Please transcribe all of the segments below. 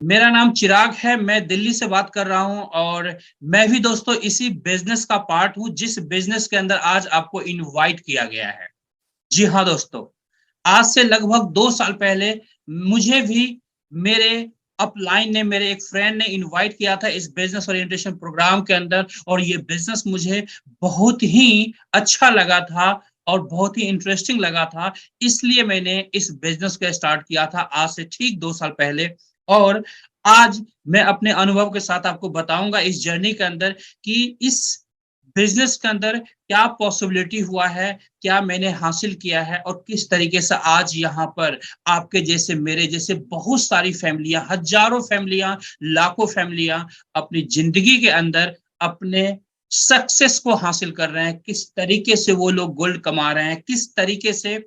मेरा नाम चिराग है, मैं दिल्ली से बात कर रहा हूं और मैं भी दोस्तों इसी बिजनेस का पार्ट हूं जिस बिजनेस के अंदर आज आपको इनवाइट किया गया है। जी हाँ दोस्तों, आज से लगभग 2 साल पहले मुझे भी मेरे अपलाइन ने, मेरे एक फ्रेंड ने इनवाइट किया था इस बिजनेस ओरिएंटेशन प्रोग्राम के अंदर, और ये बिजनेस मुझे बहुत ही अच्छा लगा था और बहुत ही इंटरेस्टिंग लगा था। इसलिए मैंने इस बिजनेस को स्टार्ट किया था आज से ठीक 2 साल पहले। और आज मैं अपने अनुभव के साथ आपको बताऊंगा इस जर्नी के अंदर कि इस बिजनेस के अंदर क्या पॉसिबिलिटी हुआ है, क्या मैंने हासिल किया है और किस तरीके से आज यहाँ पर आपके जैसे, मेरे जैसे बहुत सारी फैमिलियां, हजारों फैमिलियां, लाखों फैमिलियां अपनी जिंदगी के अंदर अपने सक्सेस को हासिल कर रहे हैं, किस तरीके से वो लोग गोल्ड कमा रहे हैं, किस तरीके से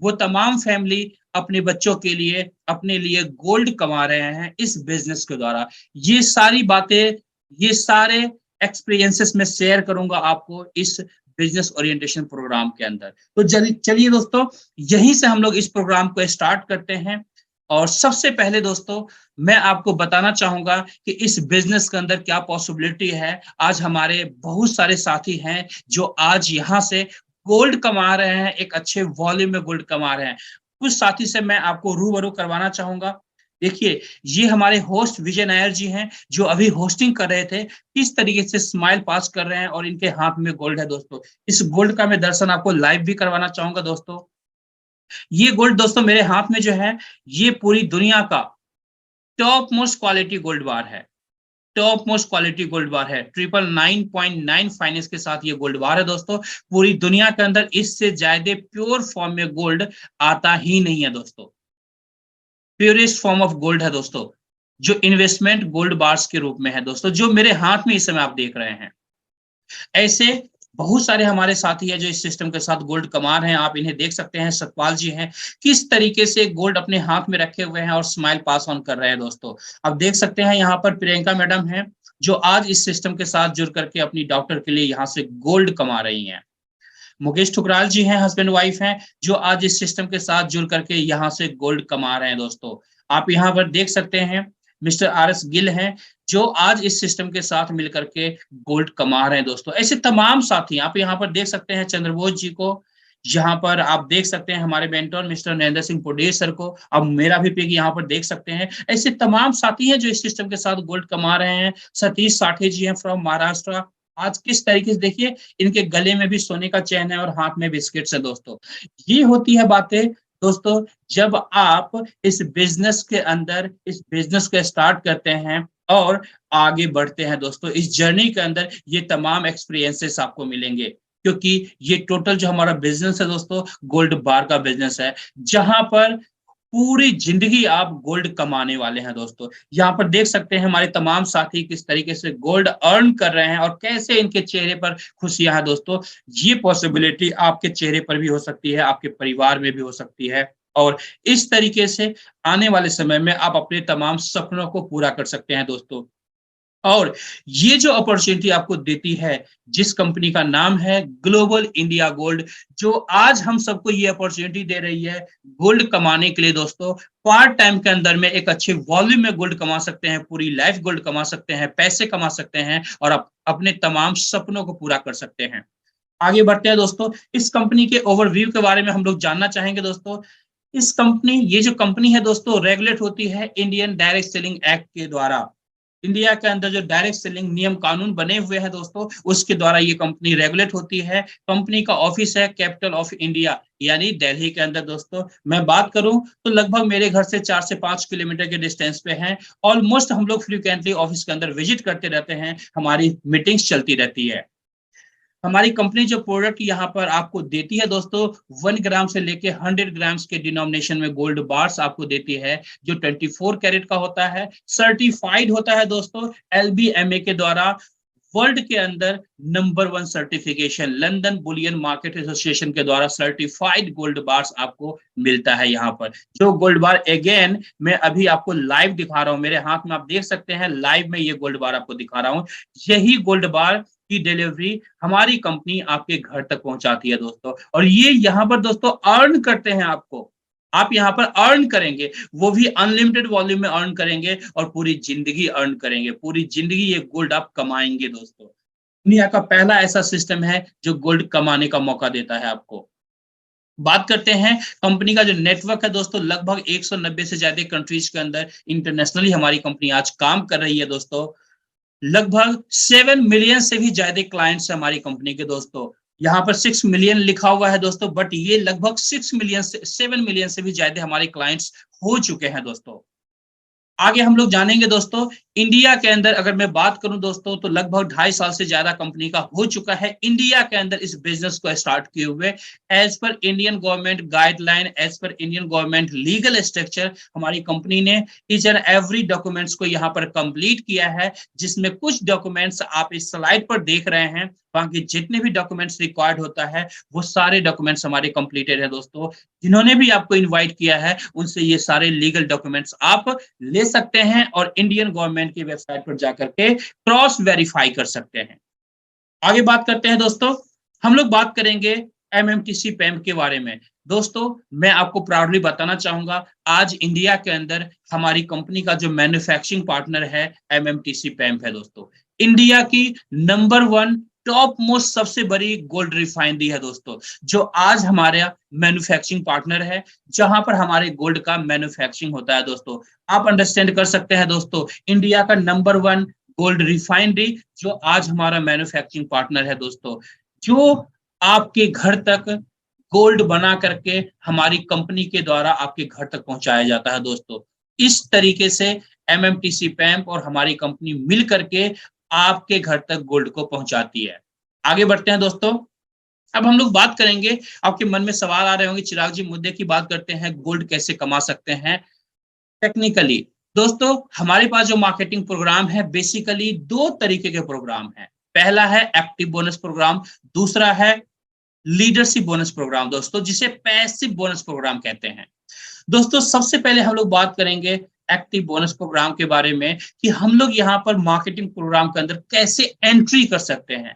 वो तमाम फैमिली अपने बच्चों के लिए, अपने लिए गोल्ड कमा रहे हैं इस बिजनेस के द्वारा। ये सारी बातें, ये सारे एक्सपीरियंसेस मैं शेयर करूंगा आपको इस बिजनेस ओरिएंटेशन प्रोग्राम के अंदर। तो चलिए दोस्तों, यहीं से हम लोग इस प्रोग्राम को स्टार्ट करते हैं। और सबसे पहले दोस्तों, मैं आपको बताना चाहूंगा कि इस बिजनेस के अंदर क्या पॉसिबिलिटी है। आज हमारे बहुत सारे साथी हैं जो आज यहाँ से गोल्ड कमा रहे हैं, एक अच्छे वॉल्यूम में गोल्ड कमा रहे हैं। कुछ साथी से मैं आपको रूबरू करवाना चाहूंगा। देखिए, ये हमारे होस्ट विजय नायर जी हैं जो अभी होस्टिंग कर रहे थे, किस तरीके से स्माइल पास कर रहे हैं और इनके हाथ में गोल्ड है दोस्तों। इस गोल्ड का मैं दर्शन आपको लाइव भी करवाना चाहूंगा दोस्तों। ये गोल्ड दोस्तों मेरे हाथ में जो है, ये पूरी दुनिया का top most quality gold bar है। Top most quality gold bar है, 999.9 फाइनेंस के साथ ये गोल्ड बार है दोस्तों। पूरी दुनिया के अंदर इससे ज्यादा प्योर फॉर्म में गोल्ड आता ही नहीं है दोस्तों। प्योरेस्ट फॉर्म ऑफ गोल्ड है दोस्तों, जो इन्वेस्टमेंट गोल्ड बार्स के रूप में है दोस्तों, जो मेरे हाथ में इस समय आप देख रहे हैं। ऐसे बहुत सारे हमारे साथी हैं जो इस सिस्टम के साथ गोल्ड कमा रहे हैं। आप इन्हें देख सकते हैं, सतपाल जी हैं, किस तरीके से गोल्ड अपने हाथ में रखे हुए हैं और स्माइल पास ऑन कर रहे हैं दोस्तों। आप देख सकते हैं यहाँ पर प्रियंका मैडम हैं जो आज इस सिस्टम के साथ जुड़ करके अपनी डॉक्टर के लिए यहाँ से गोल्ड कमा रही हैं। मुकेश ठुकराल जी हैं, हस्बैंड वाइफ हैं, जो आज इस सिस्टम के साथ जुड़ करके यहाँ से गोल्ड कमा रहे हैं दोस्तों। आप यहाँ पर देख सकते हैं मिस्टर आर एस गिल हैं जो आज इस सिस्टम के साथ मिलकर के गोल्ड कमा रहे हैं दोस्तों। ऐसे तमाम साथी आप यहाँ पर देख सकते हैं, चंद्रबोस जी को, यहाँ पर आप देख सकते हैं हमारे mentor mister Narendra Singh Poddar sir को, अब मेरा भी पिक यहाँ पर देख सकते हैं। ऐसे तमाम साथी हैं जो इस सिस्टम के साथ गोल्ड कमा रहे हैं। सतीश साठे जी हैं फ्रॉम महाराष्ट्र। आज किस तरीके से देखिए, इनके गले में भी सोने का चैन है और हाथ में बिस्किट्स है दोस्तों। ये होती है बातें दोस्तों, जब आप इस बिजनेस के अंदर इस बिजनेस को स्टार्ट करते हैं और आगे बढ़ते हैं दोस्तों। इस जर्नी के अंदर ये तमाम एक्सपीरियंसेस आपको मिलेंगे, क्योंकि ये टोटल जो हमारा बिजनेस है दोस्तों, गोल्ड बार का बिजनेस है, जहां पर पूरी जिंदगी आप गोल्ड कमाने वाले हैं दोस्तों। यहाँ पर देख सकते हैं हमारे तमाम साथी किस तरीके से गोल्ड अर्न कर रहे हैं और कैसे इनके चेहरे पर खुशियां हैं दोस्तों। ये पॉसिबिलिटी आपके चेहरे पर भी हो सकती है, आपके परिवार में भी हो सकती है, और इस तरीके से आने वाले समय में आप अपने तमाम सपनों को पूरा कर सकते हैं दोस्तों। और ये जो अपॉर्चुनिटी आपको देती है, जिस कंपनी का नाम है ग्लोबल इंडिया गोल्ड, जो आज हम सबको ये अपॉर्चुनिटी दे रही है गोल्ड कमाने के लिए दोस्तों। पार्ट टाइम के अंदर में एक अच्छे वॉल्यूम में गोल्ड कमा सकते हैं, पूरी लाइफ गोल्ड कमा सकते हैं, पैसे कमा सकते हैं और अपने तमाम सपनों को पूरा कर सकते हैं। आगे बढ़ते हैं दोस्तों, इस कंपनी के ओवरव्यू के बारे में हम लोग जानना चाहेंगे दोस्तों। इस कंपनी, ये जो कंपनी है दोस्तों, रेगुलेट होती है इंडियन डायरेक्ट सेलिंग एक्ट के द्वारा। इंडिया के अंदर जो डायरेक्ट सेलिंग नियम कानून बने हुए हैं दोस्तों, उसके द्वारा ये कंपनी रेगुलेट होती है। कंपनी का ऑफिस है कैपिटल ऑफ इंडिया यानी दिल्ली के अंदर दोस्तों। मैं बात करूं तो लगभग मेरे घर से 4 से 5 किलोमीटर के डिस्टेंस पे है। ऑलमोस्ट हम लोग फ्रिक्वेंटली ऑफिस के अंदर विजिट करते रहते हैं, हमारी मीटिंग्स चलती रहती है। हमारी कंपनी जो प्रोडक्ट यहाँ पर आपको देती है दोस्तों, 1 ग्राम से लेके 100 ग्राम्स के डिनोमिनेशन में गोल्ड बार्स आपको देती है, जो 24 कैरेट का होता है, सर्टिफाइड होता है दोस्तों LBMA के द्वारा। वर्ल्ड के अंदर number 1 certification London Boolean market association के द्वारा सर्टिफाइड गोल्ड बार्स आपको मिलता है यहाँ पर। जो गोल्ड बार अगेन मैं अभी आपको लाइव दिखा रहा हूँ, मेरे हाथ में आप देख सकते हैं, लाइव में ये गोल्ड बार आपको दिखा रहा हूँ। यही गोल्ड बार की डिलीवरी हमारी कंपनी आपके घर तक पहुंचाती है दोस्तों, और ये यहाँ पर दोस्तों अर्न करते हैं आपको। आप यहाँ पर अर्न करेंगे, वो भी अनलिमिटेड वॉल्यूम में अर्न करेंगे और पूरी जिंदगी अर्न करेंगे, पूरी जिंदगी ये गोल्ड आप कमाएंगे दोस्तों। दुनिया का पहला ऐसा सिस्टम है जो गोल्ड कमाने का मौका देता है आपको। बात करते हैं कंपनी का जो नेटवर्क है दोस्तों, लगभग 190 से ज्यादा कंट्रीज के अंदर इंटरनेशनली हमारी कंपनी आज काम कर रही है दोस्तों। लगभग 7 मिलियन से भी ज्यादा क्लाइंट्स है हमारी कंपनी के दोस्तों। यहाँ पर 6 मिलियन लिखा हुआ है दोस्तों, बट ये लगभग 6 मिलियन से 7 मिलियन से भी ज्यादा हमारे क्लाइंट्स हो चुके हैं दोस्तों। आगे हम लोग जानेंगे दोस्तों। इंडिया के अंदर अगर मैं बात करूं दोस्तों, तो लगभग 2.5 साल से ज्यादा कंपनी का हो चुका है इंडिया के अंदर इस बिजनेस को स्टार्ट किए हुए। As per Indian government guideline, as per Indian government legal structure, हमारी कंपनी ने ईच एंड एवरी डॉक्यूमेंट्स को यहाँ पर कंप्लीट किया है, जिसमें कुछ डॉक्यूमेंट्स आप इस स्लाइड पर देख रहे हैं। बाकी जितने भी डॉक्यूमेंट्स रिक्वायर्ड होता है वो सारे डॉक्यूमेंट्स हमारे कंप्लीटेड है दोस्तों। जिन्होंने भी आपको इनवाइट किया है उनसे ये सारे लीगल डॉक्यूमेंट्स आप ले सकते हैं और इंडियन गवर्नमेंट की वेबसाइट पर जाकर के क्रॉस वेरीफाई कर सकते हैं। आगे बात करते हैं दोस्तों, हम लोग बात करेंगे एमएमटीसी पैम्प के बारे में। दोस्तों मैं आपको प्राउडली बताना चाहूंगा, आज इंडिया के अंदर हमारी कंपनी का जो मैन्युफैक्चरिंग पार्टनर है एमएमटीसी पैम्प है दोस्तों। इंडिया की नंबर 1 टॉप मोस्ट सबसे बड़ी गोल्ड रिफाइनरी है दोस्तों, जो आज हमारा मैन्युफैक्चरिंग पार्टनर है, जहां पर हमारे गोल्ड का मैन्युफैक्चरिंग होता है दोस्तों। आप अंडरस्टैंड कर सकते हैं दोस्तों, इंडिया का नंबर 1 गोल्ड रिफाइनरी जो आज हमारा मैन्युफैक्चरिंग पार्टनर है दोस्तों, जो आपके घर तक गोल्ड बना करके हमारी कंपनी के द्वारा आपके घर तक पहुंचाया जाता है दोस्तों। इस तरीके से एमएमटीसी पैम्प और हमारी कंपनी मिल करके आपके घर तक गोल्ड को पहुंचाती है। आगे बढ़ते हैं दोस्तों। अब हम लोग बात करेंगे, आपके मन में सवाल आ रहे होंगे, चिराग जी मुद्दे की बात करते हैं, गोल्ड कैसे कमा सकते हैं टेक्निकली। दोस्तों हमारे पास जो मार्केटिंग प्रोग्राम है, बेसिकली 2 तरीके के प्रोग्राम है। पहला है एक्टिव बोनस प्रोग्राम, दूसरा है लीडरशिप बोनस प्रोग्राम दोस्तों, जिसे पैसिव बोनस प्रोग्राम कहते हैं। दोस्तों सबसे पहले हम लोग बात करेंगे एक्टिव बोनस प्रोग्राम के बारे में, कि हम लोग यहाँ पर मार्केटिंग प्रोग्राम के अंदर कैसे एंट्री कर सकते हैं।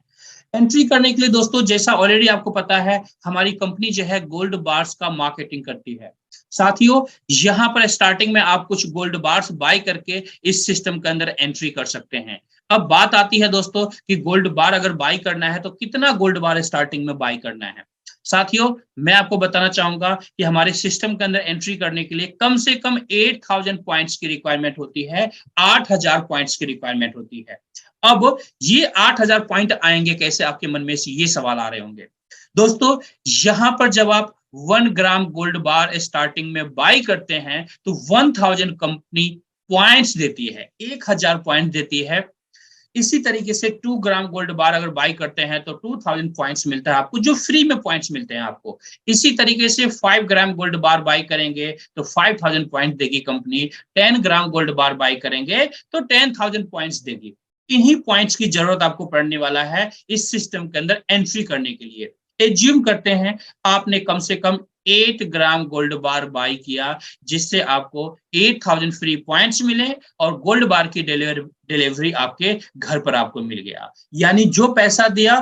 एंट्री करने के लिए दोस्तों, जैसा ऑलरेडी आपको पता है, हमारी कंपनी जो है गोल्ड बार्स का मार्केटिंग करती है। साथियों यहाँ पर स्टार्टिंग में आप कुछ गोल्ड बार्स बाय करके इस सिस्टम के अंदर एंट्री कर सकते हैं। अब बात आती है दोस्तों कि गोल्ड बार अगर बाय करना है तो कितना गोल्ड बार स्टार्टिंग में बाय करना है। साथियों मैं आपको बताना चाहूंगा कि हमारे सिस्टम के अंदर एंट्री करने के लिए कम से कम 8000 पॉइंट्स की रिक्वायरमेंट होती है, 8000 पॉइंट्स की रिक्वायरमेंट होती है। अब ये 8000 पॉइंट आएंगे कैसे, आपके मन में से ये सवाल आ रहे होंगे। दोस्तों यहां पर जब आप 1 ग्राम गोल्ड बार स्टार्टिंग में बाय करते हैं तो 1000 कंपनी पॉइंट्स देती है, 1000 पॉइंट देती है। इसी तरीके से 2 ग्राम गोल्ड बार अगर बाय करते हैं तो 2000 पॉइंट्स मिलता है आपको, जो फ्री में पॉइंट्स मिलते हैं आपको। इसी तरीके से 5 ग्राम गोल्ड बार बाय करेंगे तो 5000 पॉइंट देगी company, 10 gram gold bar buy करेंगे तो 10,000 पॉइंट्स देगी। इन्हीं पॉइंट्स की जरूरत आपको पड़ने वाला है इस सिस्टम के अंदर एंट्री करने के लिए। एज्यूम करते हैं आपने कम से कम 8 ग्राम गोल्ड बार बाय किया, जिससे आपको 8000 फ्री पॉइंट्स मिले और गोल्ड बार की डिलीवरी आपके घर पर आपको मिल गया। यानी जो पैसा दिया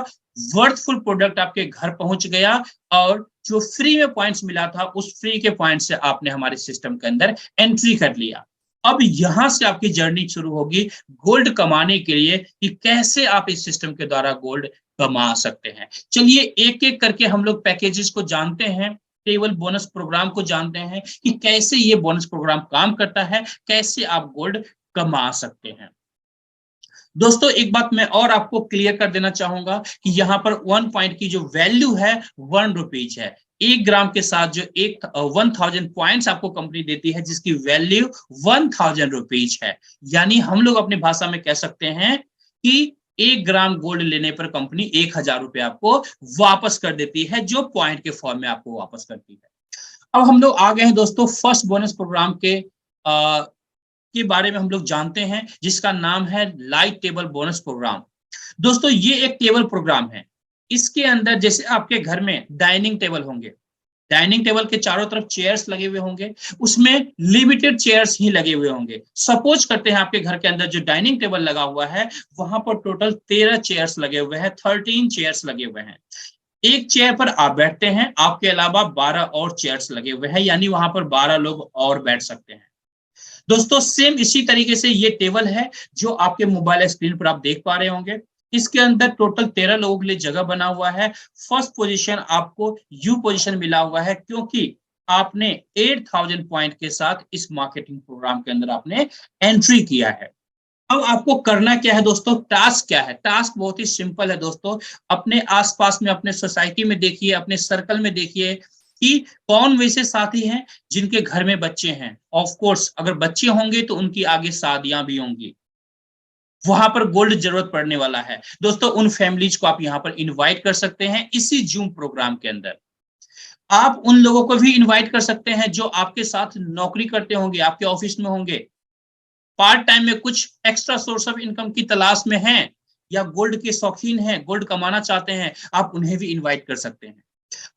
वर्थफुल प्रोडक्ट आपके घर पहुंच गया, और जो फ्री में पॉइंट्स मिला था उस फ्री के पॉइंट से आपने हमारे सिस्टम के अंदर एंट्री कर लिया। अब यहां से आपकी जर्नी शुरू होगी गोल्ड कमाने के लिए, कि कैसे आप इस सिस्टम के द्वारा गोल्ड कमा सकते हैं। चलिए एक एक करके हम लोग पैकेजेस को जानते हैं, केवल बोनस प्रोग्राम को जानते हैं कि कैसे ये बोनस प्रोग्राम काम करता है, कैसे आप गोल्ड कमा सकते हैं। दोस्तों एक बात मैं और आपको क्लियर कर देना चाहूंगा कि यहाँ पर 1 पॉइंट की जो वैल्यू है 1 रुपीज है। 1 ग्राम के साथ जो 1000 पॉइंट्स आपको कंपनी देती है, जिसकी वैल्यू 1000 रुपीज है। यानी हम लोग अपनी भाषा में कह सकते हैं कि 1 ग्राम गोल्ड लेने पर कंपनी 1000 रुपए आपको वापस कर देती है, जो पॉइंट के फॉर्म में आपको वापस करती है। अब हम लोग आ गए हैं दोस्तों फर्स्ट बोनस प्रोग्राम के बारे में हम लोग जानते हैं, जिसका नाम है लाइट टेबल बोनस प्रोग्राम। दोस्तों ये एक टेबल प्रोग्राम है। इसके अंदर जैसे आपके घर में डाइनिंग टेबल होंगे, डाइनिंग टेबल के चारों तरफ चेयर्स लगे हुए होंगे, उसमें लिमिटेड चेयर्स ही लगे हुए होंगे। सपोज करते हैं आपके घर के अंदर जो डाइनिंग टेबल लगा हुआ है वहां पर टोटल 13 चेयर्स लगे हुए हैं, 13 चेयर्स लगे हुए हैं। एक चेयर पर आप बैठते हैं, आपके अलावा 12 और चेयर्स लगे हुए हैं, यानी वहां पर 12 लोग और बैठ सकते हैं। दोस्तों सेम इसी तरीके से ये टेबल है जो आपके मोबाइल स्क्रीन पर आप देख पा रहे होंगे। इसके अंदर टोटल 13 लोगों के लिए जगह बना हुआ है। फर्स्ट पोजीशन आपको यू पोजीशन मिला हुआ है, क्योंकि आपने 8000 पॉइंट के साथ इस मार्केटिंग प्रोग्राम के अंदर आपने एंट्री किया है। अब आपको करना क्या है दोस्तों, टास्क क्या है? टास्क बहुत ही सिंपल है दोस्तों। अपने आसपास में, अपने सोसाइटी में देखिए, अपने सर्कल में देखिए कि कौन वैसे साथी हैं जिनके घर में बच्चे हैं। ऑफ कोर्स अगर बच्चे होंगे तो उनकी आगे शादियां भी होंगी, वहां पर गोल्ड जरूरत पड़ने वाला है दोस्तों। उन फैमिलीज को आप यहाँ पर इनवाइट कर सकते हैं इसी जूम प्रोग्राम के अंदर। आप उन लोगों को भी इनवाइट कर सकते हैं जो आपके साथ नौकरी करते होंगे, आपके ऑफिस में होंगे, पार्ट टाइम में कुछ एक्स्ट्रा सोर्स ऑफ इनकम की तलाश में हैं, या गोल्ड के शौकीन हैं, गोल्ड कमाना चाहते हैं, आप उन्हें भी इनवाइट कर सकते हैं।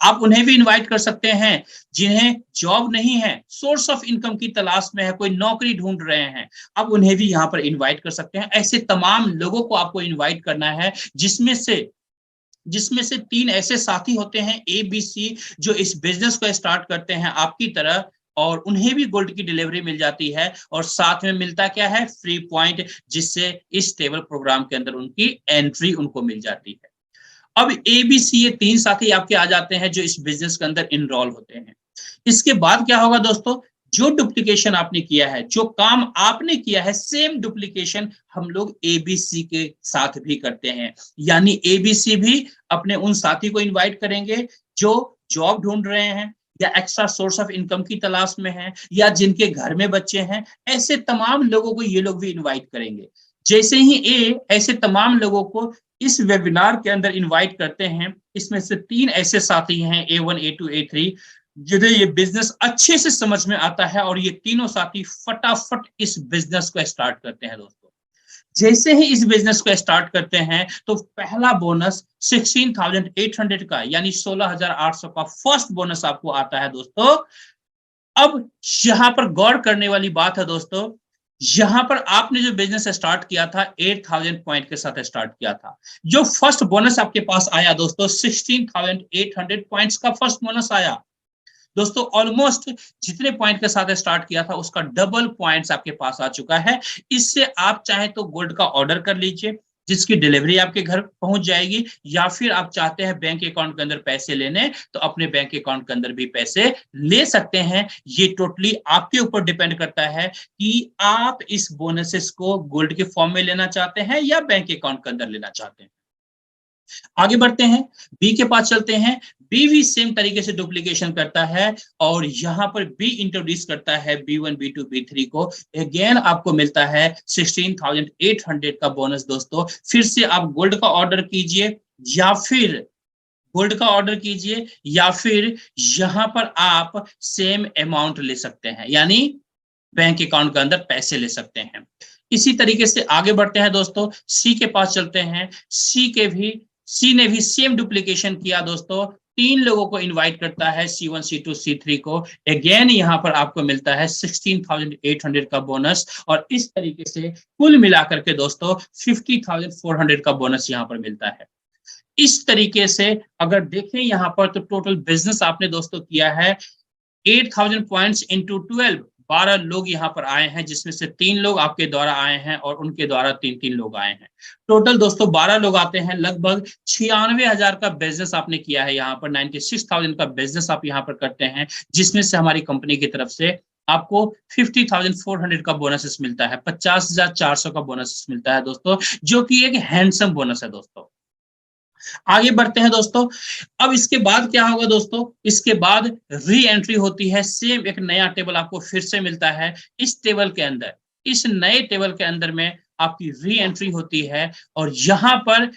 आप उन्हें भी इनवाइट कर सकते हैं जिन्हें जॉब नहीं है, सोर्स ऑफ इनकम की तलाश में है, कोई नौकरी ढूंढ रहे हैं, आप उन्हें भी यहाँ पर इनवाइट कर सकते हैं। ऐसे तमाम लोगों को आपको इनवाइट करना है, जिसमें से 3 ऐसे साथी होते हैं ABC, जो इस बिजनेस को स्टार्ट करते हैं आपकी तरह, और उन्हें भी गोल्ड की डिलीवरी मिल जाती है, और साथ में मिलता क्या है, फ्री पॉइंट, जिससे इस टेबल प्रोग्राम के अंदर उनकी एंट्री उनको मिल जाती है। अब ABC ये 3 साथी आपके आ जाते हैं जो इस बिजनेस के अंदर इनरोल होते हैं। इसके बाद क्या होगा दोस्तों, जो डुप्लीकेशन आपने किया है, जो काम आपने किया है, सेम डुप्लीकेशन हम लोग ABC के साथ भी करते हैं। यानी ABC भी अपने उन साथी को इनवाइट करेंगे जो जॉब ढूंढ रहे हैं, या एक्स्ट्रा सोर्स ऑफ इनकम की तलाश में हैं, या जिनके घर में बच्चे हैं। ऐसे तमाम लोगों को ये लोग भी इनवाइट करेंगे। जैसे ही ऐसे तमाम लोगों को इस वेबिनार के अंदर इनवाइट करते हैं, इसमें से 3 ऐसे साथी हैं, A1, A2, A3, जिन्हें ये बिजनेस अच्छे से समझ में आता है, और ये तीनों साथी फटाफट इस बिजनेस को स्टार्ट करते हैं दोस्तों। जैसे ही इस बिजनेस को स्टार्ट करते हैं तो पहला बोनस 16,800 का, यानी 16,800 का फर्स्ट बोनस आपको आता है दोस्तों। अब यहां पर गौर करने वाली बात है दोस्तों, यहां पर आपने जो बिजनेस स्टार्ट किया था 8000 पॉइंट के साथ स्टार्ट किया था। जो फर्स्ट बोनस आपके पास आया दोस्तों, 16,800 पॉइंट्स का फर्स्ट बोनस आया दोस्तों। ऑलमोस्ट जितने पॉइंट के साथ स्टार्ट किया था उसका डबल पॉइंट्स आपके पास आ चुका है। इससे आप चाहे तो गोल्ड का ऑर्डर कर लीजिए, जिसकी डिलीवरी आपके घर पहुंच जाएगी, या फिर आप चाहते हैं बैंक अकाउंट के अंदर पैसे लेने, तो अपने बैंक अकाउंट के अंदर भी पैसे ले सकते हैं। ये टोटली आपके ऊपर डिपेंड करता है कि आप इस बोनसेस को गोल्ड के फॉर्म में लेना चाहते हैं या बैंक अकाउंट के अंदर लेना चाहते हैं। आगे बढ़ते हैं, बी के पास चलते हैं। बी भी सेम तरीके से डुप्लीकेशन करता है, और यहां पर बी इंट्रोड्यूस करता है B1, B2, B3 को। अगेन आपको मिलता है 16,800 का बोनस दोस्तों। फिर से आप गोल्ड का ऑर्डर कीजिए, या फिर गोल्ड का ऑर्डर कीजिए, या फिर यहां पर आप सेम अमाउंट ले सकते हैं, यानी बैंक अकाउंट के अंदर पैसे ले सकते हैं। इसी तरीके से आगे बढ़ते हैं दोस्तों, सी के पास चलते हैं। सी ने भी सेम डुप्लीकेशन किया दोस्तों। 3 लोगों को इनवाइट करता है, C1, C2, C3 को। अगेन यहां पर आपको मिलता है 16,800 का बोनस, और इस तरीके से कुल मिलाकर के दोस्तों 50,400 का बोनस यहां पर मिलता है। इस तरीके से अगर देखें यहां पर, तो टोटल बिजनेस आपने दोस्तों किया है 8,000 पॉइंट्स इंटू 12। 12 लोग यहाँ पर आए हैं, जिसमें से 3 लोग आपके द्वारा आए हैं और उनके द्वारा 3-3 लोग आए हैं। टोटल दोस्तों 12 लोग आते हैं, लगभग 96,000 का बिजनेस आपने किया है। यहाँ पर 96,000 का बिजनेस आप यहाँ पर करते हैं, जिसमें से हमारी कंपनी की तरफ से आपको 50,400 का बोनस मिलता है, 50,400 का बोनस मिलता है दोस्तों, जो कि एक हैंडसम बोनस है दोस्तों। आगे बढ़ते हैं दोस्तों। अब इसके बाद क्या होगा दोस्तों, इसके बाद री एंट्री होती है। सेम एक नया टेबल आपको फिर से मिलता है। इस टेबल के अंदर, इस नए टेबल के अंदर में आपकी री एंट्री होती है, और यहां पर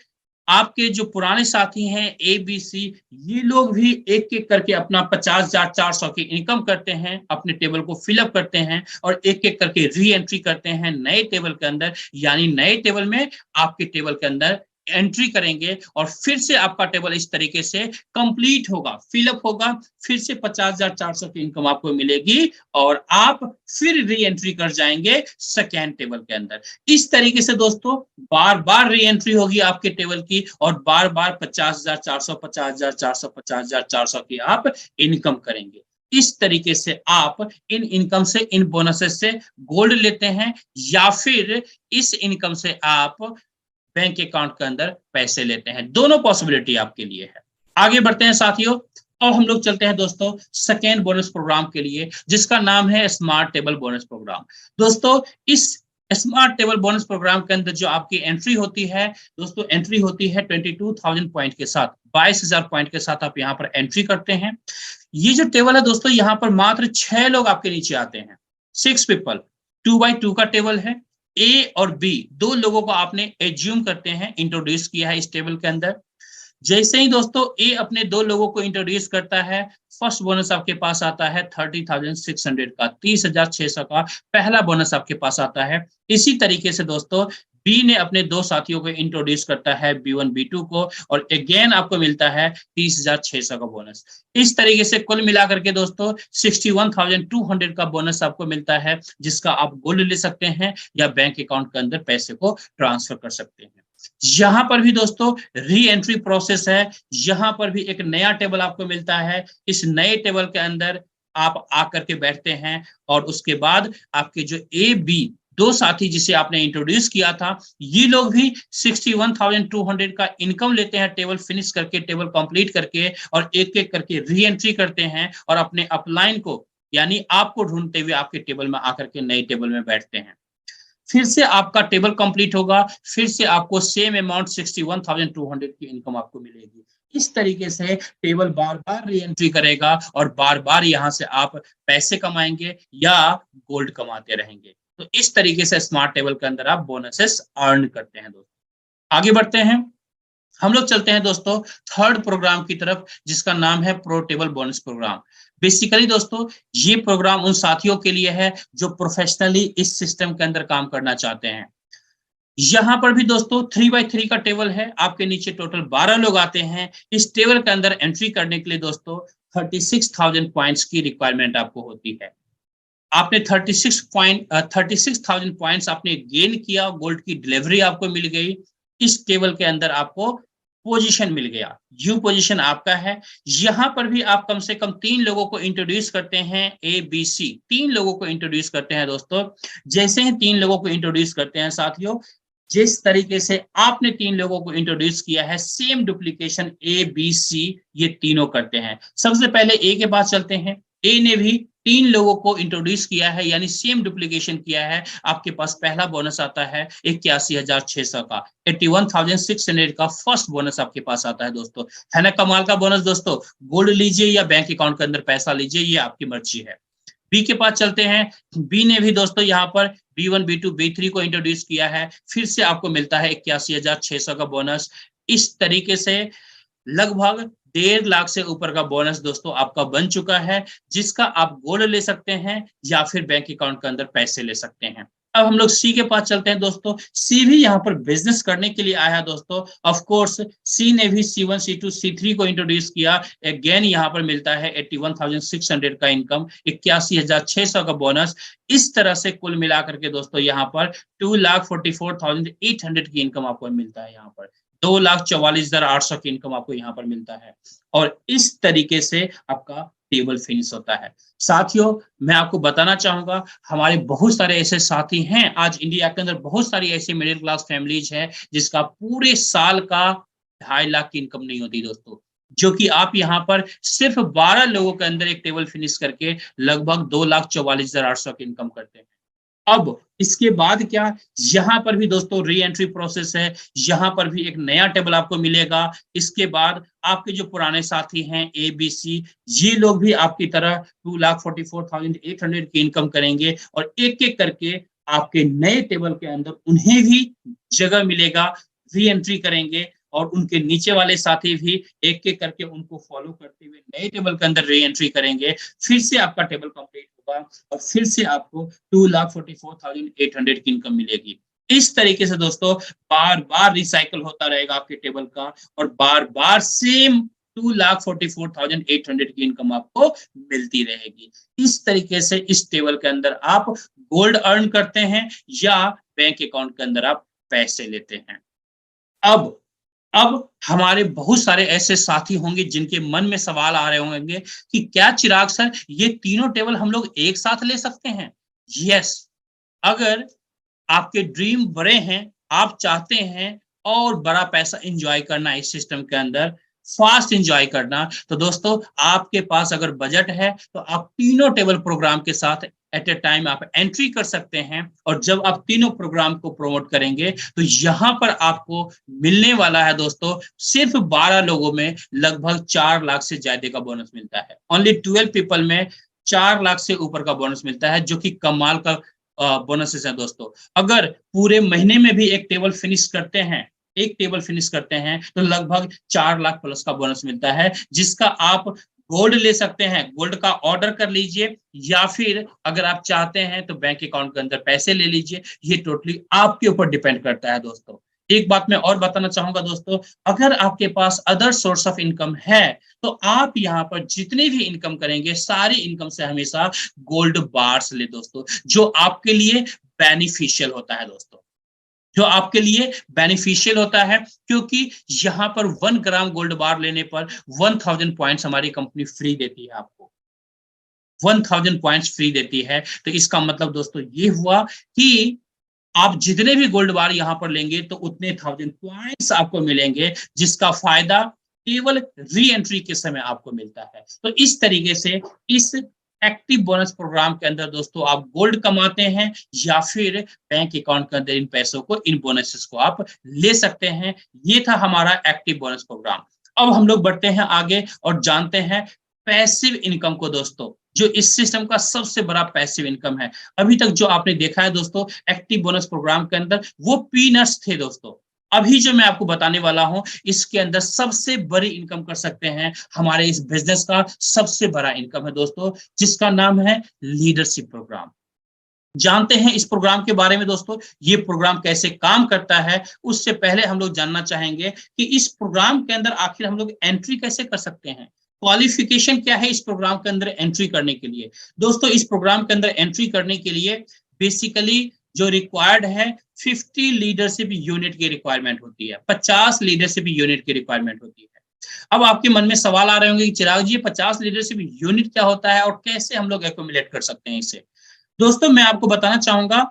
आपके जो पुराने साथी हैं ABC, ये लोग भी एक एक करके अपना 50,400 की इनकम करते हैं, अपने टेबल को फिलअप करते हैं, और एक एक करके री एंट्री करते हैं नए टेबल के अंदर। यानी नए टेबल में आपके टेबल के अंदर एंट्री करेंगे और फिर से आपका टेबल इस तरीके से कंप्लीट होगा, फिलअप होगा, फिर से 50,400 की इनकम आपको मिलेगी और आप फिर री एंट्री कर जाएंगे सेकेंड टेबल के अंदर। इस तरीके से दोस्तों बार बार री एंट्री होगी आपके टेबल की और बार बार 50,400 50,400 50,400 की आप इनकम करेंगे। इस तरीके से आप इन इनकम से, इन बोनसेस से गोल्ड लेते हैं या फिर इस इनकम से आप बैंक अकाउंट के अंदर पैसे लेते हैं। दोनों पॉसिबिलिटी आपके लिए है। आगे बढ़ते हैं साथियों, और हम लोग चलते हैं दोस्तों सेकेंड बोनस प्रोग्राम के लिए, जिसका नाम है स्मार्ट टेबल बोनस प्रोग्राम। दोस्तों इस स्मार्ट टेबल बोनस प्रोग्राम के अंदर जो आपकी एंट्री होती है दोस्तों, एंट्री होती है 22,000 पॉइंट के साथ, 22,000 पॉइंट के साथ आप यहाँ पर एंट्री करते हैं। ये जो टेबल है दोस्तों, यहाँ पर मात्र 6 लोग आपके नीचे आते हैं, 6 पीपल, 2x2 का टेबल है। ए और बी दो लोगों को आपने एज्यूम करते हैं, इंट्रोड्यूस किया है इस टेबल के अंदर। जैसे ही दोस्तों ए अपने दो लोगों को इंट्रोड्यूस करता है, फर्स्ट बोनस आपके पास आता है 30,600 का, 30,600 का पहला बोनस आपके पास आता है। इसी तरीके से दोस्तों बी ने अपने दो साथियों को इंट्रोड्यूस करता है, B1 B2 को, और अगेन आपको मिलता है 30,600 का बोनस। इस तरीके से कुल मिलाकर के दोस्तों 61,200 का बोनस आपको मिलता है, जिसका आप गोल्ड ले सकते हैं या बैंक अकाउंट के अंदर पैसे को ट्रांसफर कर सकते हैं। यहां पर भी दोस्तों री एंट्री प्रोसेस है। यहां पर भी एक नया टेबल आपको मिलता है। इस नए टेबल के अंदर आप आकर के बैठते हैं और उसके बाद आपके जो ए बी दो साथी जिसे आपने इंट्रोड्यूस किया था, ये लोग भी 61,200 का इनकम लेते हैं टेबल फिनिश करके, टेबल कंप्लीट करके, और एक एक करके री एंट्री करते हैं और अपने अपलाइन को यानी आपको ढूंढते हुए आपके टेबल में आकर के नए टेबल में बैठते हैं। फिर से आपका टेबल कंप्लीट होगा, फिर से आपको सेम अमाउंट 61,200 की इनकम आपको मिलेगी। इस तरीके से टेबल बार बार री एंट्री करेगा और बार बार यहां से आप पैसे कमाएंगे या गोल्ड कमाते रहेंगे। तो इस तरीके से स्मार्ट टेबल के अंदर आप बोनसेस अर्न करते हैं दोस्तों। आगे बढ़ते हैं, हम लोग चलते हैं दोस्तों थर्ड प्रोग्राम की तरफ, जिसका नाम है pro table bonus program. Basically दोस्तों ये प्रोग्राम उन साथियों के लिए है जो प्रोफेशनली इस सिस्टम के अंदर काम करना चाहते हैं। यहां पर भी दोस्तों 3x3 का टेबल है, आपके नीचे टोटल 12 लोग आते हैं। इस टेबल के अंदर एंट्री करने के लिए दोस्तों 36,000 पॉइंट्स की रिक्वायरमेंट आपको होती है। आपने 36,000 पॉइंट्स आपने गेन किया, गोल्ड की डिलीवरी आपको मिल गई, इस टेबल के अंदर आपको पोजीशन मिल गया, यू पोजीशन आपका है। यहां पर भी आप कम से कम 3 लोगों को इंट्रोड्यूस करते हैं, ए बी सी 3 लोगों को इंट्रोड्यूस करते हैं दोस्तों। जैसे ही 3 लोगों को इंट्रोड्यूस करते हैं साथियों, जिस तरीके से आपने 3 लोगों को इंट्रोड्यूस किया है, same duplication A B C ये तीनों करते हैं। सबसे पहले ए के पास चलते हैं। ए ने भी 3 लोगों को इंट्रोड्यूस किया है, यानी सेम डुप्लीकेशन किया है। आपके पास पहला बोनस आता है 81,600 का, 81,600 का फर्स्ट बोनस आपके पास आता है दोस्तों। है ना कमाल का बोनस दोस्तों। गोल्ड लीजिए या बैंक अकाउंट के अंदर पैसा लीजिए, ये आपकी मर्जी है। बी के पास चलते हैं। बी ने भी दोस्तों यहाँ पर B1 B2 B3 को इंट्रोड्यूस किया है, फिर से आपको मिलता है 81,600 का बोनस। इस तरीके से लगभग 1.5 लाख से ऊपर का बोनस दोस्तों आपका बन चुका है, जिसका आप गोल्ड ले सकते हैं या फिर बैंक अकाउंट के अंदर पैसे ले सकते हैं। अब हम लोग सी के पास चलते हैं दोस्तों। सी भी यहाँ पर बिजनेस करने के लिए आया है दोस्तों। ऑफ कोर्स सी ने भी C1 C2 C3 को इंट्रोड्यूस किया। अगेन यहाँ पर मिलता है 81,600 का इनकम, 81,600 का बोनस। इस तरह से कुल मिलाकर के दोस्तों यहाँ पर 2,44,800 की इनकम आपको मिलता है। यहाँ पर 2,44,800 की इनकम आपको यहाँ पर मिलता है, और इस तरीके से आपका टेबल फिनिश होता है। साथियों मैं आपको बताना चाहूंगा, हमारे बहुत सारे ऐसे साथी हैं आज इंडिया के अंदर, बहुत सारी ऐसी मिडिल क्लास फैमिलीज हैं जिसका पूरे साल का 2.5 लाख की इनकम नहीं होती दोस्तों, जो कि आप यहाँ पर सिर्फ 12 लोगों के अंदर एक टेबल फिनिश करके लगभग 2,44,800 की इनकम करते हैं। अब इसके बाद क्या, यहां पर भी दोस्तों री एंट्री प्रोसेस है। यहां पर भी एक नया टेबल आपको मिलेगा। इसके बाद आपके जो पुराने साथी हैं ए बी सी, ये लोग भी आपकी तरह 2,44,800 की इनकम करेंगे, और एक एक करके आपके नए टेबल के अंदर उन्हें भी जगह मिलेगा, री एंट्री करेंगे, और उनके नीचे वाले साथी भी एक एक करके उनको फॉलो करते हुए नए टेबल के अंदर री एंट्री करेंगे। फिर से आपका टेबल कंप्लीट होगा और फिर से आपको 2,44,800 की इनकम मिलेगी। इस तरीके से दोस्तों बार बार रिसाइकल होता रहेगा आपके टेबल का, और बार बार सेम 2,44,800 की इनकम आपको मिलती रहेगी। इस तरीके से इस टेबल के अंदर आप गोल्ड अर्न करते हैं या बैंक अकाउंट के अंदर आप पैसे लेते हैं। अब अब हमारे बहुत सारे ऐसे साथी होंगे जिनके मन में सवाल आ रहे होंगे कि क्या चिराग सर, ये तीनों टेबल हम लोग एक साथ ले सकते हैं? यस, अगर आपके ड्रीम बड़े हैं, आप चाहते हैं और बड़ा पैसा एंजॉय करना इस सिस्टम के अंदर, फास्ट एंजॉय करना, तो दोस्तों आपके पास अगर बजट है तो आप तीनों टेबल प्रोग्राम के साथ एट ए टाइम आप एंट्री कर सकते हैं। और जब आप तीनों प्रोग्राम को प्रमोट करेंगे तो यहां पर आपको मिलने वाला है दोस्तों, सिर्फ 12 लोगों में लगभग 4 लाख से ज्यादा का बोनस मिलता है। ओनली 12 पीपल में 4 लाख से ऊपर का बोनस मिलता है, जो कि कमाल का बोनसेस हैं दोस्तों। अगर पूरे महीने में भी एक टेबल फिनिश करते हैं, एक टेबल फिनिश करते हैं, तो लगभग 4 लाख प्लस का बोनस मिलता है, जिसका आप गोल्ड ले सकते हैं, गोल्ड का ऑर्डर कर लीजिए, या फिर अगर आप चाहते हैं तो बैंक अकाउंट के अंदर पैसे ले लीजिए। ये टोटली आपके ऊपर डिपेंड करता है दोस्तों। एक बात मैं और बताना चाहूंगा दोस्तों, अगर आपके पास अदर सोर्स ऑफ इनकम है तो आप यहाँ पर जितनी भी इनकम करेंगे, सारी इनकम से हमेशा गोल्ड बार्स ले दोस्तों, जो आपके लिए बेनिफिशियल होता है दोस्तों, जो आपके लिए बेनिफिशियल होता है, क्योंकि यहाँ पर 1 ग्राम गोल्ड बार लेने पर 1000 पॉइंट्स हमारी कंपनी फ्री देती है आपको, 1000 पॉइंट्स फ्री देती है। तो इसका मतलब दोस्तों ये हुआ कि आप जितने भी गोल्ड बार यहां पर लेंगे तो उतने 1000 पॉइंट्स आपको मिलेंगे, जिसका फायदा केवल री एंट्री के समय आपको मिलता है। तो इस तरीके से इस एक्टिव बोनस प्रोग्राम के अंदर दोस्तों आप गोल्ड कमाते हैं, या फिर बैंक अकाउंट के अंदर इन पैसों को, इन बोनसेस को आप ले सकते हैं। ये था हमारा एक्टिव बोनस प्रोग्राम। अब हम लोग बढ़ते हैं आगे और जानते हैं पैसिव इनकम को दोस्तों, जो इस सिस्टम का सबसे बड़ा पैसिव इनकम है। अभी तक जो आपने देखा है दोस्तों एक्टिव बोनस प्रोग्राम के अंदर, वो पीनट्स थे दोस्तों। अभी जो मैं आपको बताने वाला हूं, इसके अंदर सबसे बड़ी इनकम कर सकते हैं। हमारे इस बिजनेस का सबसे बड़ा इनकम है दोस्तों, जिसका नाम है लीडरशिप प्रोग्राम। जानते हैं इस प्रोग्राम के बारे में दोस्तों, ये प्रोग्राम कैसे काम करता है। उससे पहले हम लोग जानना चाहेंगे कि इस प्रोग्राम के अंदर आखिर हम लोग एंट्री कैसे कर सकते हैं, क्वालिफिकेशन क्या है इस प्रोग्राम के अंदर एंट्री करने के लिए। दोस्तों इस प्रोग्राम के अंदर एंट्री करने के लिए बेसिकली जो रिक्वायर्ड है, 50 लीडरशिप यूनिट की रिक्वायरमेंट होती है, 50 लीडरशिप यूनिट की रिक्वायरमेंट होती है। अब आपके मन में सवाल आ रहे होंगे कि चिराग जी 50 लीडरशिप यूनिट क्या होता है और कैसे हम लोग एक्यूमुलेट कर सकते हैं इसे। दोस्तों मैं आपको बताना चाहूंगा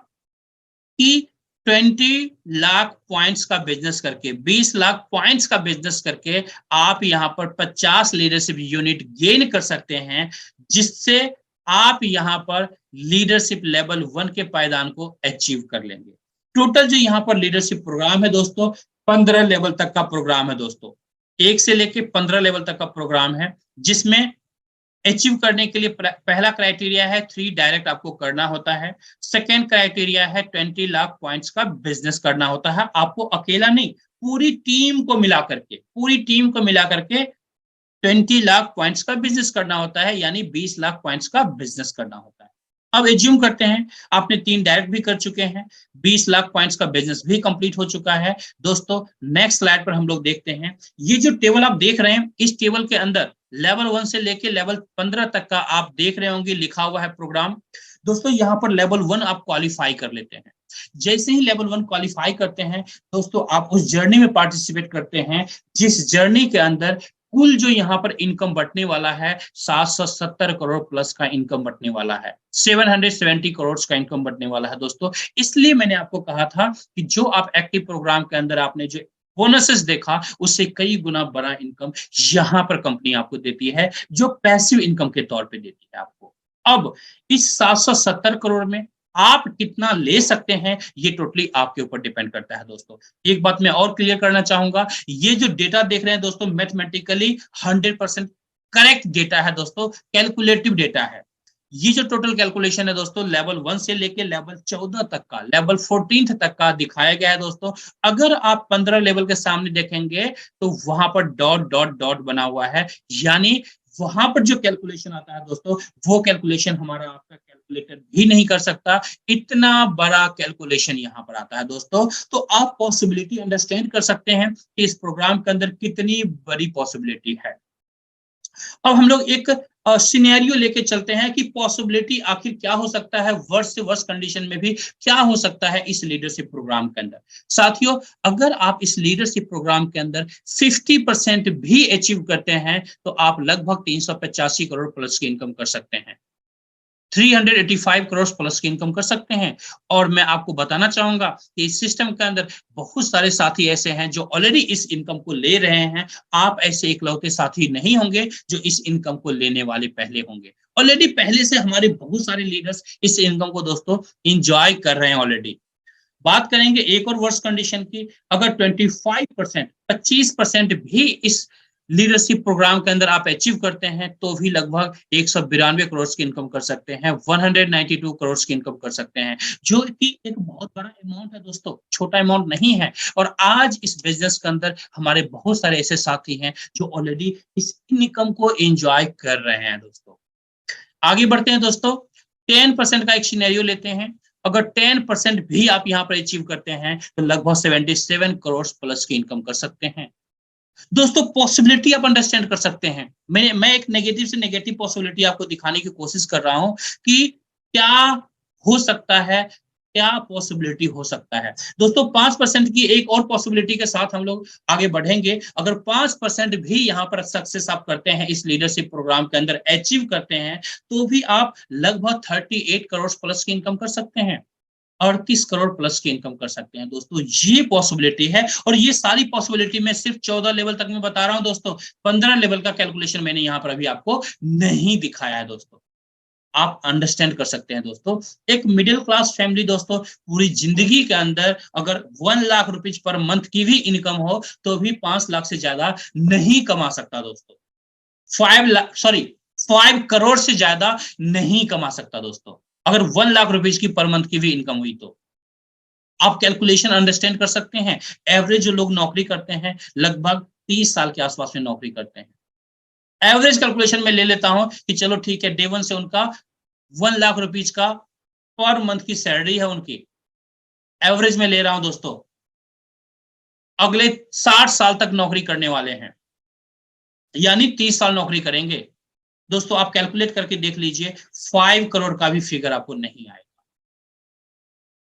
कि 20 लाख पॉइंट्स का बिजनेस करके, 20 लाख पॉइंट्स का बिजनेस करके आप यहां पर 50 लीडरशिप यूनिट गेन कर सकते हैं, जिससे आप यहां पर लीडरशिप लेवल 1 के पायदान को अचीव कर लेंगे। टोटल जो यहां पर लीडरशिप प्रोग्राम है दोस्तों, 15 लेवल तक का प्रोग्राम है दोस्तों, 1 से लेके 15 लेवल तक का प्रोग्राम है, जिसमें अचीव करने के लिए पहला क्राइटेरिया है 3 डायरेक्ट आपको करना होता है। सेकेंड क्राइटेरिया है 20 लाख पॉइंट्स का बिजनेस करना होता है, आपको अकेला नहीं, पूरी टीम को मिला करके, पूरी टीम को मिला करके 20 लाख पॉइंट्स का बिजनेस करना होता है, यानी 20 लाख पॉइंट्स का बिजनेस करना होता है। अब एज्यूम करते हैं आपने 3 डायरेक्ट भी कर चुके हैं, 20 लाख पॉइंट्स का बिजनेस भी कंप्लीट हो चुका है। दोस्तों नेक्स्ट स्लाइड पर हम लोग देखते हैं, ये जो टेबल आप देख रहे हैं, इस टेबल के अंदर लेवल 1 से लेके लेवल 15 तक का आप देख रहे होंगे लिखा हुआ है प्रोग्राम। दोस्तों यहाँ पर लेवल 1 आप क्वालिफाई कर लेते हैं। जैसे ही लेवल 1 क्वालिफाई करते हैं दोस्तों, आप उस जर्नी में पार्टिसिपेट करते हैं, जिस जर्नी के अंदर कुल जो यहाँ पर इनकम बटने वाला है 770 करोड़ प्लस का इनकम बटने वाला है, 770 करोड़ का इनकम बटने वाला है दोस्तों। इसलिए मैंने आपको कहा था कि जो आप एक्टिव प्रोग्राम के अंदर आपने जो बोनसेस देखा, उससे कई गुना बड़ा इनकम यहाँ पर कंपनी आपको देती है, जो पैसिव इनकम के तौर पे देती है आपको। अब इस 770 करोड़ में आप कितना ले सकते हैं, ये टोटली आपके ऊपर डिपेंड करता है दोस्तों। एक बात मैं और क्लियर करना चाहूंगा, ये जो डेटा देख रहे हैं दोस्तों, मैथमेटिकली 100% करेक्ट डेटा है दोस्तों, कैलकुलेटिव डेटा है। ये जो टोटल कैलकुलेशन है दोस्तों, लेवल 1 से लेके लेवल 14 तक का, लेवल 14 तक का दिखाया गया है दोस्तों। अगर आप 15 लेवल के सामने देखेंगे तो वहां पर डॉट डॉट डॉट बना हुआ है, यानी वहां पर जो कैलकुलेशन आता है दोस्तों, वो कैलकुलेशन हमारा आपका कैलकुलेटर भी नहीं कर सकता। इतना बड़ा कैलकुलेशन यहाँ पर आता है दोस्तों। तो आप पॉसिबिलिटी अंडरस्टैंड कर सकते हैं कि इस प्रोग्राम के अंदर कितनी बड़ी पॉसिबिलिटी है। अब हम लोग एक सिनेरियो लेके चलते हैं कि पॉसिबिलिटी आखिर क्या हो सकता है, वर्स्ट से वर्स्ट कंडीशन में भी क्या हो सकता है इस लीडरशिप प्रोग्राम के अंदर। साथियों, अगर आप इस लीडरशिप प्रोग्राम के अंदर 50% भी अचीव करते हैं तो आप लगभग 385 करोड़ प्लस की इनकम कर सकते हैं। 385 करोड़ प्लस की इनकम कर सकते हैं। और मैं आपको बताना चाहूंगा कि इस सिस्टम के अंदर बहुत सारे साथी ऐसे हैं जो ऑलरेडी इस इनकम को ले रहे हैं। आप ऐसे इकलौते साथी नहीं होंगे जो इस इनकम को लेने वाले पहले होंगे। ऑलरेडी पहले से हमारे बहुत सारे लीडर्स इस इनकम को दोस्तों इंजॉय कर रहे हैं ऑलरेडी। बात करेंगे एक और वर्ष कंडीशन की। अगर 25% भी इस लीडरशिप प्रोग्राम के अंदर आप अचीव करते हैं तो भी लगभग 192 करोड़ की इनकम कर सकते हैं, 192 करोड़ की इनकम कर सकते हैं, जो कि एक बहुत बड़ा अमाउंट है दोस्तों, छोटा अमाउंट नहीं है। और आज इस बिजनेस के अंदर हमारे बहुत सारे ऐसे साथी हैं जो ऑलरेडी इस इनकम को एंजॉय कर रहे हैं दोस्तों। आगे बढ़ते हैं दोस्तों। 10% का एक सिनेरियो लेते हैं। अगर 10% भी आप यहाँ पर अचीव करते हैं तो लगभग 77 करोड़ प्लस की इनकम कर सकते हैं दोस्तों। पॉसिबिलिटी आप अंडरस्टैंड कर सकते हैं। मैं एक नेगेटिव से नेगेटिव पॉसिबिलिटी आपको दिखाने की कोशिश कर रहा हूं कि क्या हो सकता है, क्या पॉसिबिलिटी हो सकता है दोस्तों। 5% की एक और पॉसिबिलिटी के साथ हम लोग आगे बढ़ेंगे। अगर 5% भी यहाँ पर सक्सेस आप करते हैं, इस लीडरशिप प्रोग्राम के अंदर अचीव करते हैं, तो भी आप लगभग 38 करोड़ प्लस की इनकम कर सकते हैं, 38 करोड़ प्लस की इनकम कर सकते हैं दोस्तों। ये पॉसिबिलिटी है। और ये सारी पॉसिबिलिटी मैं सिर्फ 14 लेवल तक में बता रहा हूं दोस्तों। 15 लेवल का कैलकुलेशन मैंने यहां पर अभी आपको नहीं दिखाया है दोस्तों। आप अंडरस्टैंड कर सकते हैं दोस्तों। एक मिडिल क्लास फैमिली दोस्तों पूरी जिंदगी के अंदर अगर 1 लाख रुपीज पर मंथ की भी इनकम हो तो भी 5 लाख से ज्यादा नहीं कमा सकता दोस्तों। 5 करोड़ से ज्यादा नहीं कमा सकता दोस्तों, अगर 1 लाख रुपीज की पर मंथ की भी इनकम हुई तो। आप कैलकुलेशन अंडरस्टैंड कर सकते हैं। एवरेज जो लोग नौकरी करते हैं लगभग 30 साल के आसपास में नौकरी करते हैं। एवरेज कैलकुलेशन में ले लेता हूं कि चलो ठीक है, डे 1 से उनका 1 लाख रुपीज का पर मंथ की सैलरी है उनकी, एवरेज में ले रहा हूं दोस्तों। अगले 60 साल तक नौकरी करने वाले हैं, यानी 30 साल नौकरी करेंगे दोस्तों। आप कैलकुलेट करके देख लीजिए, 5 करोड़ का भी फिगर आपको नहीं आएगा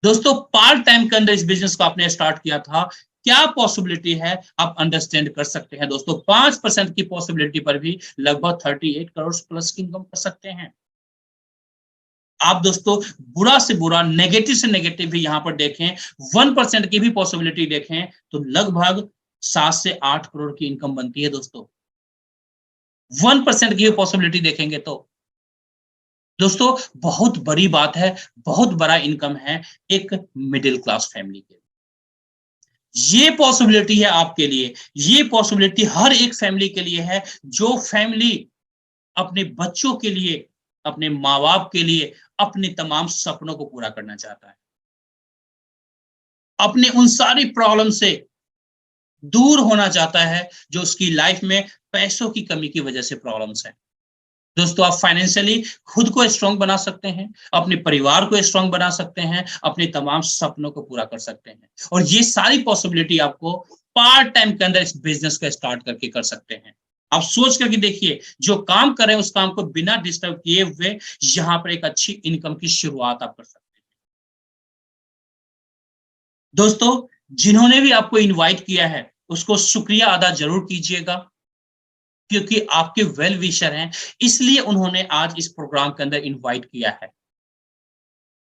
दोस्तों। पार्ट टाइम के अंदर इस बिजनेस को आपने स्टार्ट किया था, क्या पॉसिबिलिटी है आप अंडरस्टैंड कर सकते हैं दोस्तों। 5% की पॉसिबिलिटी पर भी लगभग 38 करोड़ प्लस की इनकम कर सकते हैं आप दोस्तों। बुरा से बुरा, नेगेटिव से नेगेटिव भी यहां पर देखें, 1% की भी पॉसिबिलिटी देखें तो लगभग 7 से 8 करोड़ की इनकम बनती है दोस्तों। 1% की भी पॉसिबिलिटी देखेंगे तो दोस्तों बहुत बड़ी बात है, बहुत बड़ा इनकम है एक मिडिल क्लास फैमिली के। ये पॉसिबिलिटी है आपके लिए, ये पॉसिबिलिटी हर एक फैमिली के लिए है जो फैमिली अपने बच्चों के लिए, अपने माँ बाप के लिए अपने तमाम सपनों को पूरा करना चाहता है, अपने उन सारी प्रॉब्लम से दूर होना चाहता है जो उसकी लाइफ में पैसों की कमी की वजह से प्रॉब्लम्स है दोस्तों। आप फाइनेंशियली खुद को स्ट्रांग बना सकते हैं, अपने परिवार को स्ट्रांग बना सकते हैं, अपने तमाम सपनों को पूरा कर सकते हैं। और ये सारी पॉसिबिलिटी आपको पार्ट टाइम के अंदर इस बिजनेस को स्टार्ट करके कर सकते हैं। आप सोच करके देखिए, जो काम कर रहे हैं उस काम को बिना डिस्टर्ब किए हुए यहां पर एक अच्छी इनकम की शुरुआत आप कर सकते हैं दोस्तों। जिन्होंने भी आपको इनवाइट किया है उसको शुक्रिया अदा जरूर कीजिएगा, क्योंकि आपके वेल विशर हैं, इसलिए उन्होंने आज इस प्रोग्राम के अंदर इनवाइट किया है।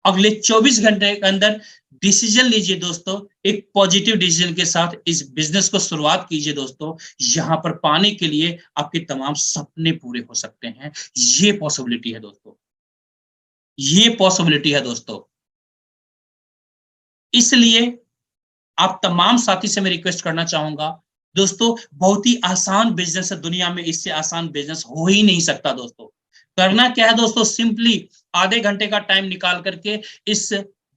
अगले 24 घंटे के अंदर डिसीजन लीजिए दोस्तों, एक पॉजिटिव डिसीजन के साथ इस बिजनेस को शुरुआत कीजिए दोस्तों। यहां पर पाने के लिए आपके तमाम सपने पूरे हो सकते हैं। ये पॉसिबिलिटी है दोस्तों, ये पॉसिबिलिटी है दोस्तों। इसलिए आप तमाम साथी से मैं रिक्वेस्ट करना चाहूंगा दोस्तों, बहुत ही आसान बिजनेस है, दुनिया में इससे आसान बिजनेस हो ही नहीं सकता दोस्तों। करना क्या है दोस्तों, सिंपली आधे घंटे का टाइम निकाल करके इस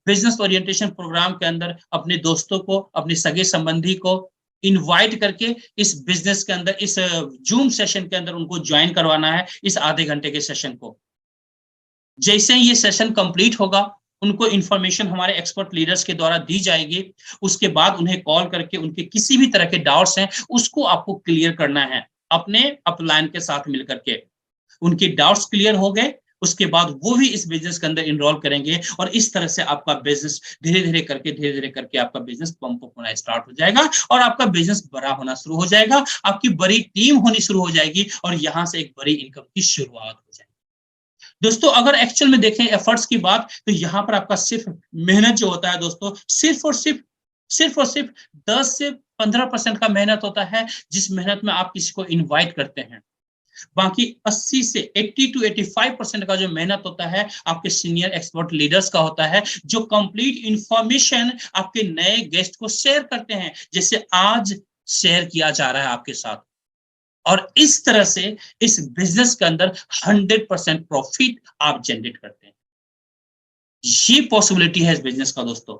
बिजनेस ओरिएंटेशन प्रोग्राम के अंदर अपने दोस्तों को, अपने सगे संबंधी को इनवाइट करके इस बिजनेस के अंदर, इस जूम सेशन के अंदर उनको ज्वाइन करवाना है, इस आधे घंटे के सेशन को। जैसे ही ये सेशन कंप्लीट होगा, उनको इंफॉर्मेशन हमारे एक्सपर्ट लीडर्स के द्वारा दी जाएगी। उसके बाद उन्हें कॉल करके उनके किसी भी तरह के डाउट्स हैं, उसको आपको क्लियर करना है अपने अपलाइन के साथ मिलकर के। उनके डाउट्स क्लियर हो गए, उसके बाद वो भी इस बिजनेस के अंदर इनरोल करेंगे और इस तरह से आपका बिजनेस धीरे-धीरे करके आपका बिजनेस पंप अप होना स्टार्ट हो जाएगा और आपका बिजनेस बड़ा होना शुरू हो जाएगा। आपकी बड़ी टीम होनी शुरू हो जाएगी और यहाँ से एक बड़ी इनकम की शुरुआत हो जाएगी। दोस्तों, अगर एक्चुअल में देखें एफर्ट्स की बात, तो यहाँ पर आपका सिर्फ मेहनत जो होता है दोस्तों, सिर्फ और सिर्फ 10 से 15% का मेहनत होता है, जिस मेहनत में आप किसी को इनवाइट करते हैं। बाकी 80 से 80 टू 85% का जो मेहनत होता है आपके सीनियर एक्सपर्ट लीडर्स का होता है, जो कंप्लीट इंफॉर्मेशन आपके नए गेस्ट को शेयर करते हैं, जैसे आज शेयर किया जा रहा है आपके साथ। और इस तरह से इस बिजनेस के अंदर 100% प्रॉफिट आप जनरेट करते हैं। ये पॉसिबिलिटी है इस बिजनेस का दोस्तों।